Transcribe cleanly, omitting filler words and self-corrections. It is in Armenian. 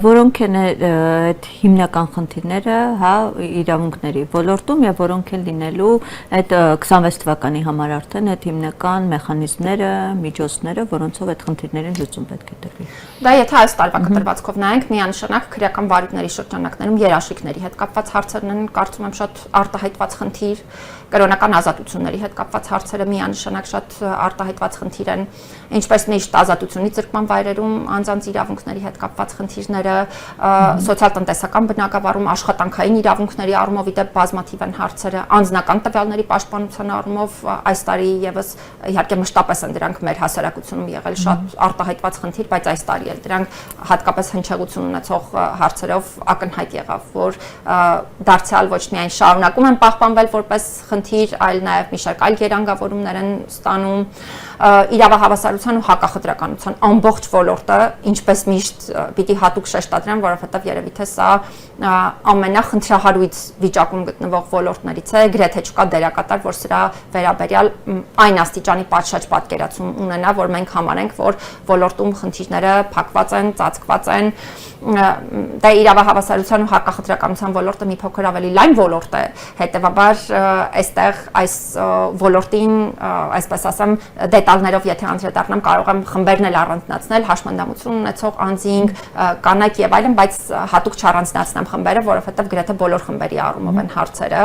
Որոնք են այդ հիմնական խնդիրները, հա, իրավունքների ոլորտում եւ որոնք են լինելու այդ 26 թվականի համար արդեն այդ հիմնական մեխանիզմները, միջոցները, որոնցով այդ խնդիրներին լուծում պետք է տրվի։ Դա եթե այս տարվա կտրվածքով նայենք, միանշանակ քրեական վարույթների շրջանակներում երաշխիքների հետ կապված հարցերն են, կարծում եմ շատ արտահայտված խնդիր, կրոնական ազատությունների հետ կապված հարցերը միանշանակ շատ արտահայտված խնդիր են, ինչպես միշտ ազատությունից զրկման վայրերում անձանց իրավունքների հետ կապված խնդիրները, սոցիալ-տնտեսական բնագավառում աշխատանքային իրավունքների առումով իդեպ բազմաթիվ են հարցերը, անձնական տվյալների պաշտպանության առումով այս տարի եւս իհարկե մշտապես են դրանք մեր հասարակությունում եղել շատ արտահայտված խնդիր, բայց այս տարի էլ դրանք հատկապես հնչեղություն ունեցող հարցերով ակնհայտ եղավ, որ դարձյալ ոչ միայն շարունակում են պահպանվել որպես խնդիր, այլ նաև մի շարք այլ երանգավորումներ են ստանում իրավահավասարության ու հակախտրականության ամբողջ ոլորտը, ինչպես միշտ պիտի հատուկ շեշտադրեմ, որովհետև երևի թե սա ամենախնդրահարույց վիճակում գտնվող ոլորտներից է, գրեթե չկա դերակատար, որ սրա վերաբերյալ այն աստիճանի պատշաճ պատկերացում ունենա, որ մենք համարենք, որ ոլորտում խնդիրները փակված են, ծածկված են, դա իրավահավասարության ու հակախտրականության ոլորտը մի փոքր ավելի լայն ոլորտ է, հետևաբար այստեղ այս ոլորտին, այսպես ասեմ, դետալներով եթե անդրադառնամ, կարող եմ խմբերն էլ առանձնացնել, հաշմանդամություն ունեցող անձինք, կանայք եւ այլն, բայց հատուկ չառանձնացնեմ խմբերը, որովհետեւ գրեթե բոլոր խմբերի առումով են հարցերը